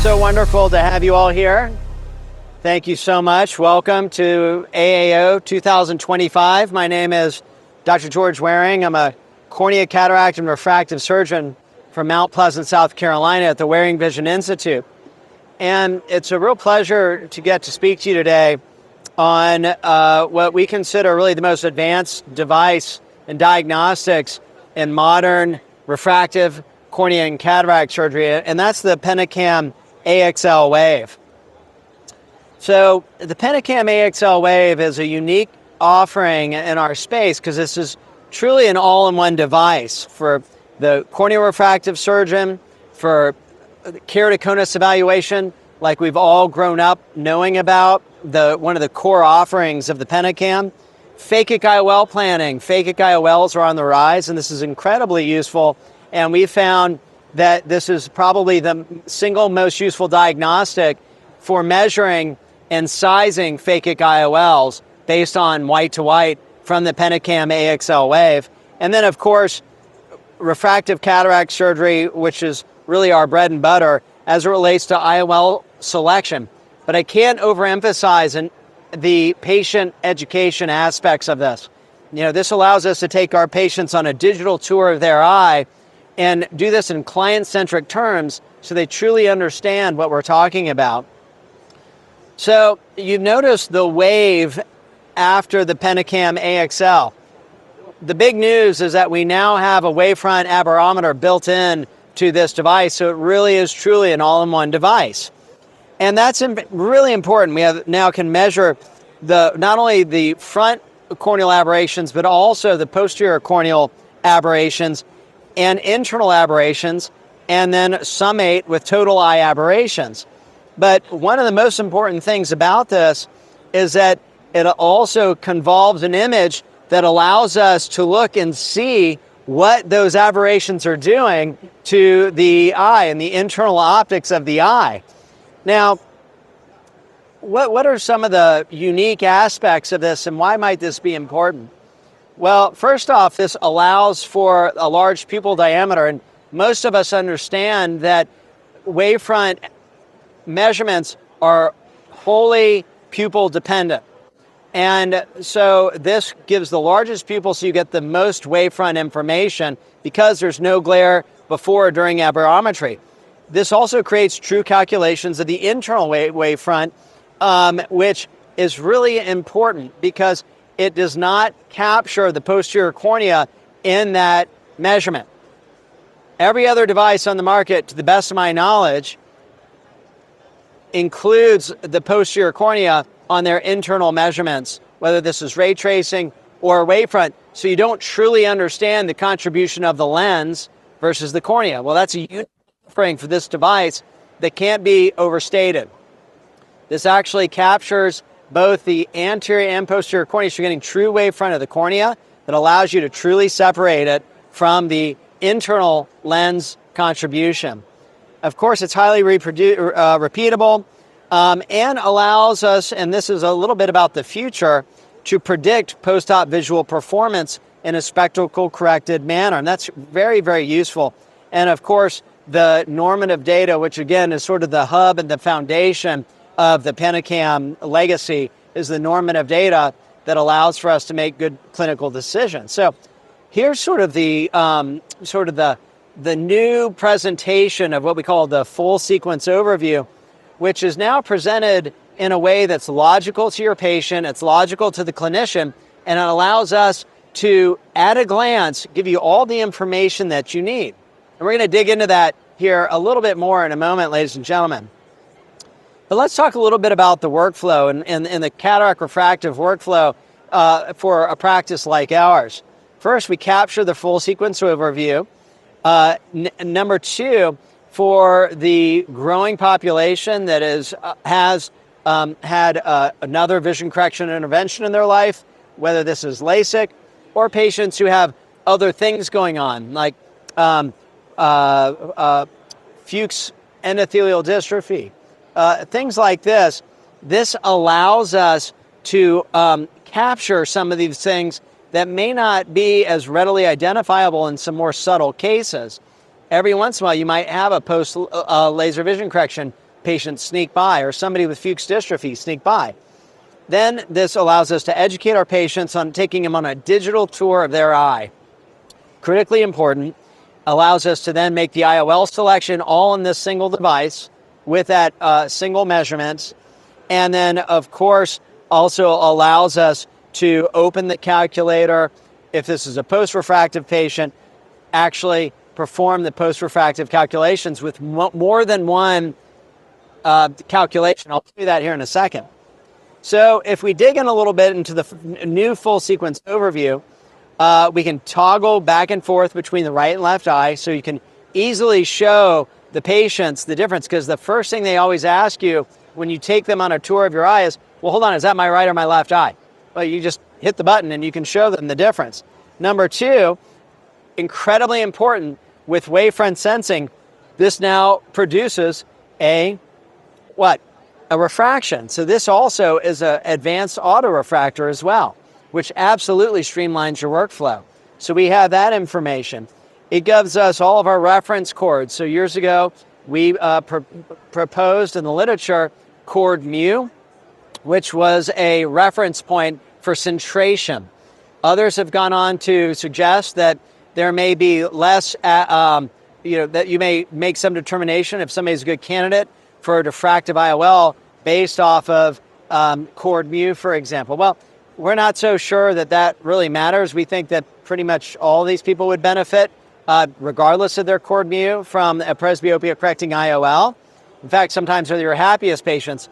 so wonderful to have you all here. Thank you so much. Welcome to AAO 2025. My name is Dr. George Waring. I'm a cornea, cataract, and refractive surgeon from Mount Pleasant, South Carolina at the Waring Vision Institute. And it's a real pleasure to get to speak to you today on what we consider really the most advanced device in diagnostics in modern refractive cornea and cataract surgery, and that's the Pentacam AXL WAVE. So the Pentacam AXL WAVE is a unique offering in our space because this is truly an all-in-one device for the corneal refractive surgeon, for keratoconus evaluation, like we've all grown up knowing about, one of the core offerings of the Pentacam. Phakic IOL planning. Phakic IOLs are on the rise, and this is incredibly useful. And we found that this is probably the single most useful diagnostic for measuring and sizing phakic IOLs based on white to white from the Pentacam AXL WAVE. And then, of course, refractive cataract surgery, which is really our bread and butter as it relates to IOL selection. But I can't overemphasize the patient education aspects of this. You know, this allows us to take our patients on a digital tour of their eye and do this in client-centric terms so they truly understand what we're talking about. So you've noticed the wave after the Pentacam AXL. The big news is that we now have a wavefront aberrometer built in to this device, so it really is truly an all-in-one device. And that's really important. We now can measure not only the front corneal aberrations, but also the posterior corneal aberrations and internal aberrations, and then summate with total eye aberrations. But one of the most important things about this is that it also convolves an image that allows us to look and see what those aberrations are doing to the eye and the internal optics of the eye. Now, what are some of the unique aspects of this, and why might this be important? Well, first off, this allows for a large pupil diameter, and most of us understand that wavefront measurements are wholly pupil dependent. And so this gives the largest pupil so you get the most wavefront information because there's no glare before or during aberrometry. This also creates true calculations of the internal wavefront, which is really important because it does not capture the posterior cornea in that measurement. Every other device on the market, to the best of my knowledge, includes the posterior cornea on their internal measurements, whether this is ray tracing or wavefront, so you don't truly understand the contribution of the lens versus the cornea. Well, that's a unique offering for this device that can't be overstated. This actually captures both the anterior and posterior cornea, so you're getting true wavefront of the cornea that allows you to truly separate it from the internal lens contribution. Of course, it's highly repeatable and allows us, and this is a little bit about the future, to predict post-op visual performance in a spectacle-corrected manner. And that's very, very useful. And of course, the normative data, which again is sort of the hub and the foundation of the Pentacam legacy, is the normative data that allows for us to make good clinical decisions. So here's sort of the new presentation of what we call the full sequence overview, which is now presented in a way that's logical to your patient, it's logical to the clinician, and it allows us to, at a glance, give you all the information that you need. And we're going to dig into that here a little bit more in a moment, ladies and gentlemen. But let's talk a little bit about the workflow and the cataract refractive workflow for a practice like ours. First, we capture the full sequence overview. Number two, for the growing population that has had another vision correction intervention in their life, whether this is LASIK or patients who have other things going on, like Fuchs endothelial dystrophy, things like this. This allows us to capture some of these things that may not be as readily identifiable in some more subtle cases. Every once in a while, you might have a post-laser vision correction patient sneak by, or somebody with Fuchs dystrophy sneak by. Then this allows us to educate our patients on taking them on a digital tour of their eye. Critically important, allows us to then make the IOL selection all in this single device with that single measurement. And then, of course, also allows us to open the calculator. If this is a post-refractive patient, actually perform the post-refractive calculations with more than one calculation. I'll do that here in a second. So if we dig in a little bit into the new full sequence overview, we can toggle back and forth between the right and left eye, so you can easily show the patients the difference, because the first thing they always ask you when you take them on a tour of your eye is, well, hold on, is that my right or my left eye? Well, you just hit the button and you can show them the difference. Number two, incredibly important, with wavefront sensing, this now produces a refraction. So this also is an advanced autorefractor as well, which absolutely streamlines your workflow. So we have that information. It gives us all of our reference chords. So years ago, we proposed in the literature chord mu, which was a reference point for centration. Others have gone on to suggest that there may be less, that you may make some determination if somebody's a good candidate for a diffractive IOL based off of chord mu, for example. Well, we're not so sure that that really matters. We think that pretty much all these people would benefit, regardless of their chord mu, from a presbyopia-correcting IOL. In fact, sometimes they're your happiest patients.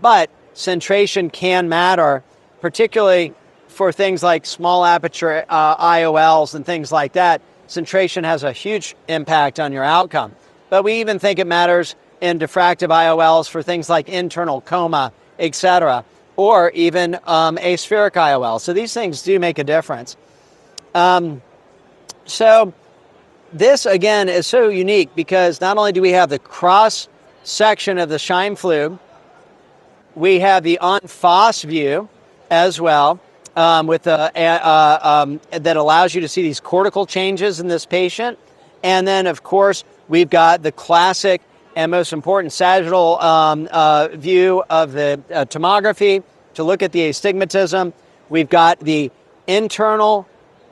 But centration can matter, particularly for things like small aperture IOLs and things like that. Centration has a huge impact on your outcome. But we even think it matters in diffractive IOLs for things like internal coma, etc., or even aspheric IOL. So these things do make a difference. So this, again, is so unique because not only do we have the cross section of the Scheimpflug, we have the en face view as well, with that allows you to see these cortical changes in this patient. And then, of course, we've got the classic and most important sagittal view of the tomography to look at the astigmatism. We've got the internal,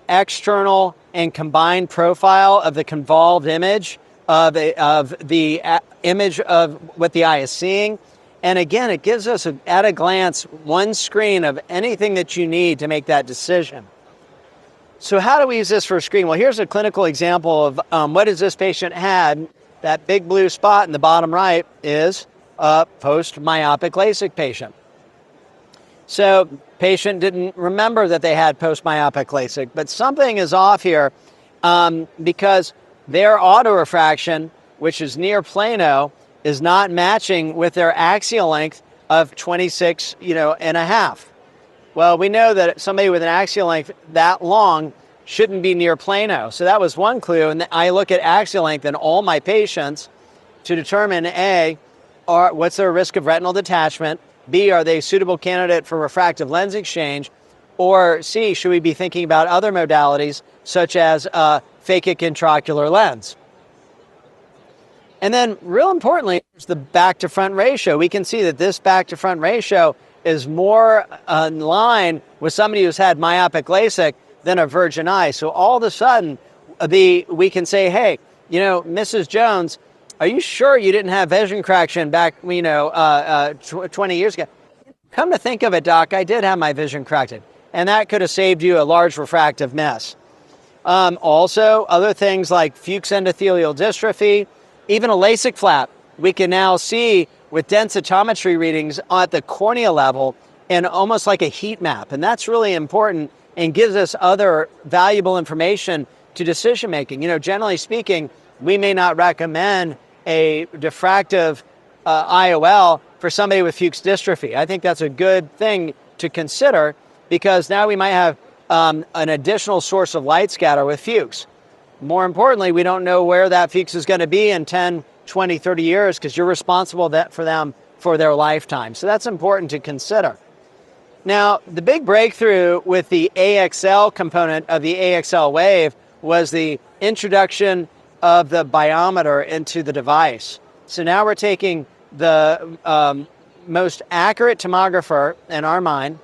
external, and combined profile of the convolved image of the image of what the eye is seeing. And again, it gives us, at a glance, one screen of anything that you need to make that decision. So how do we use this for a screen? Well, here's a clinical example of what does this patient had. That big blue spot in the bottom right is a post-myopic LASIK patient. So patient didn't remember that they had post-myopic LASIK, but something is off here because their autorefraction, which is near plano, is not matching with their axial length of 26, and a half. Well, we know that somebody with an axial length that long shouldn't be near plano. So that was one clue. And I look at axial length in all my patients to determine A, what's their risk of retinal detachment? B, are they a suitable candidate for refractive lens exchange? Or C, should we be thinking about other modalities such as phakic intraocular lens? And then, real importantly, is the back to front ratio. We can see that this back to front ratio is more in line with somebody who's had myopic LASIK than a virgin eye. So all of a sudden, we can say, hey, Mrs. Jones, are you sure you didn't have vision correction back, 20 years ago? Come to think of it, doc, I did have my vision corrected. And that could have saved you a large refractive mess. Also, other things like Fuchs endothelial dystrophy, even a LASIK flap, we can now see with densitometry readings at the cornea level and almost like a heat map. And that's really important and gives us other valuable information to decision making. Generally speaking, we may not recommend a diffractive IOL for somebody with Fuchs dystrophy. I think that's a good thing to consider because now we might have an additional source of light scatter with Fuchs. More importantly, we don't know where that Fuchs is going to be in 10, 20, 30 years because you're responsible for them for their lifetime. So that's important to consider. Now, the big breakthrough with the AXL component of the AXL WAVE was the introduction of the biometer into the device. So now we're taking the most accurate tomographer in our mind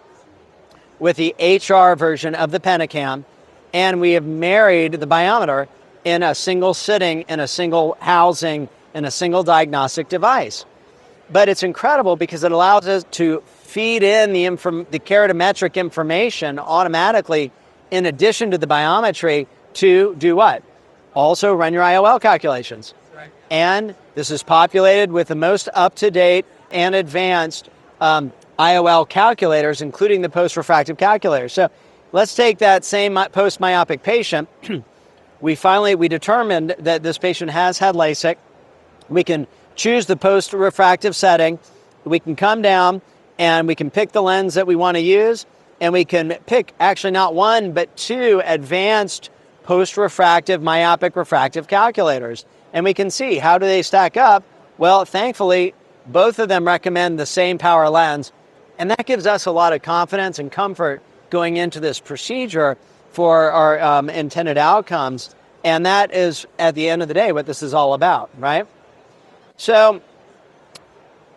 with the HR version of the Pentacam, and we have married the biometer in a single sitting, in a single housing, in a single diagnostic device. But it's incredible because it allows us to feed in the keratometric information automatically in addition to the biometry to do what? Also run your IOL calculations. Right. And this is populated with the most up-to-date and advanced IOL calculators, including the post-refractive calculators. So let's take that same post-myopic patient. We determined that this patient has had LASIK. We can choose the post-refractive setting. We can come down and we can pick the lens that we want to use, and we can pick actually not one, but two advanced post-refractive myopic refractive calculators. And we can see how do they stack up. Well, thankfully, both of them recommend the same power lens, and that gives us a lot of confidence and comfort going into this procedure for our intended outcomes. And that is, at the end of the day, what this is all about, right? So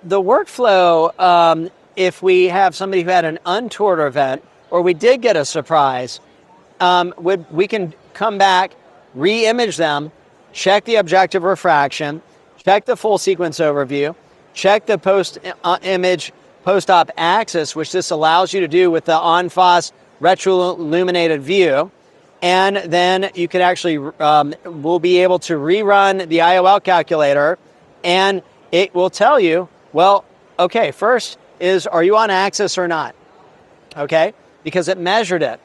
the workflow, if we have somebody who had an untoward event, or we did get a surprise, we can come back, re-image them, check the objective refraction, check the full sequence overview, check the post-image post-op axis, which this allows you to do with the en-face retroilluminated view. And then you can actually, we'll be able to rerun the IOL calculator, and it will tell you, well, okay, first is, are you on axis or not? Okay, because it measured it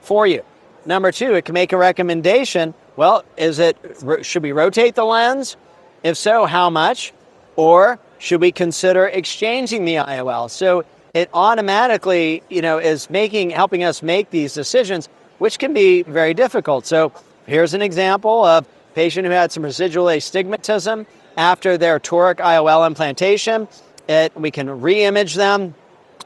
for you. Number two, it can make a recommendation. Well, should we rotate the lens? If so, how much? Or should we consider exchanging the IOL? So it automatically, is helping us make these decisions, which can be very difficult. So here's an example of a patient who had some residual astigmatism after their toric IOL implantation. We can re-image them.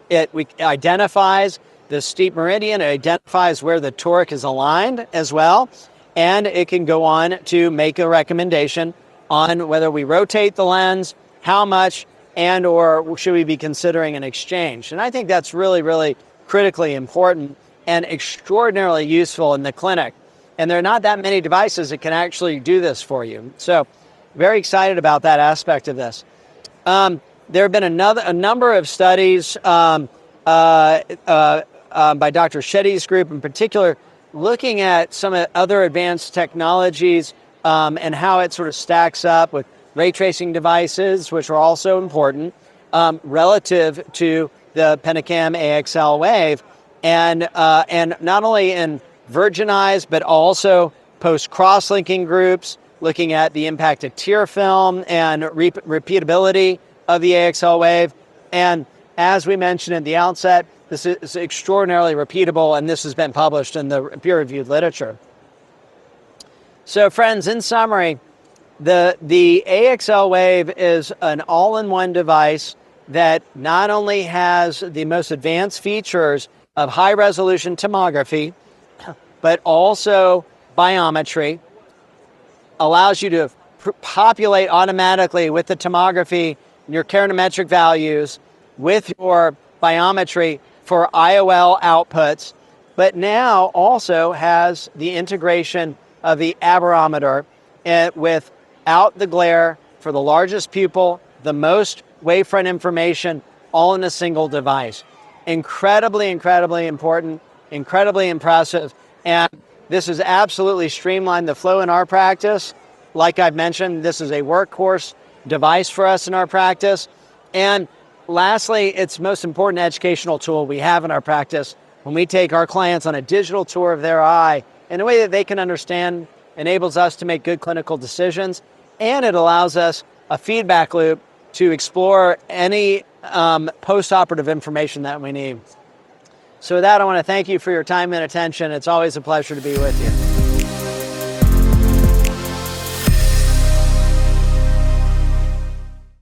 It identifies the steep meridian. It identifies where the toric is aligned as well. And it can go on to make a recommendation on whether we rotate the lens, how much, and or should we be considering an exchange. And I think that's really, really critically important and extraordinarily useful in the clinic. And there are not that many devices that can actually do this for you. So very excited about that aspect of this. There have been a number of studies by Dr. Shetty's group in particular, looking at some other advanced technologies and how it sort of stacks up with ray tracing devices, which are also important, relative to the Pentacam AXL WAVE, and not only in virginized, but also post-cross-linking groups, looking at the impact of tear film and repeatability of the AXL WAVE. And as we mentioned at the outset, this is extraordinarily repeatable, and this has been published in the peer-reviewed literature. So friends, in summary, the AXL WAVE is an all-in-one device that not only has the most advanced features of high-resolution tomography, but also biometry, allows you to populate automatically with the tomography your keratometric values with your biometry for IOL outputs, but now also has the integration of the aberrometer without the glare for the largest pupil, the most wavefront information, all in a single device. Incredibly, incredibly important, incredibly impressive, and this has absolutely streamlined the flow in our practice. Like I've mentioned, this is a workhorse device for us in our practice. And lastly, it's the most important educational tool we have in our practice when we take our clients on a digital tour of their eye in a way that they can understand, enables us to make good clinical decisions, and it allows us a feedback loop to explore any post-operative information that we need. So with that, I want to thank you for your time and attention. It's always a pleasure to be with you.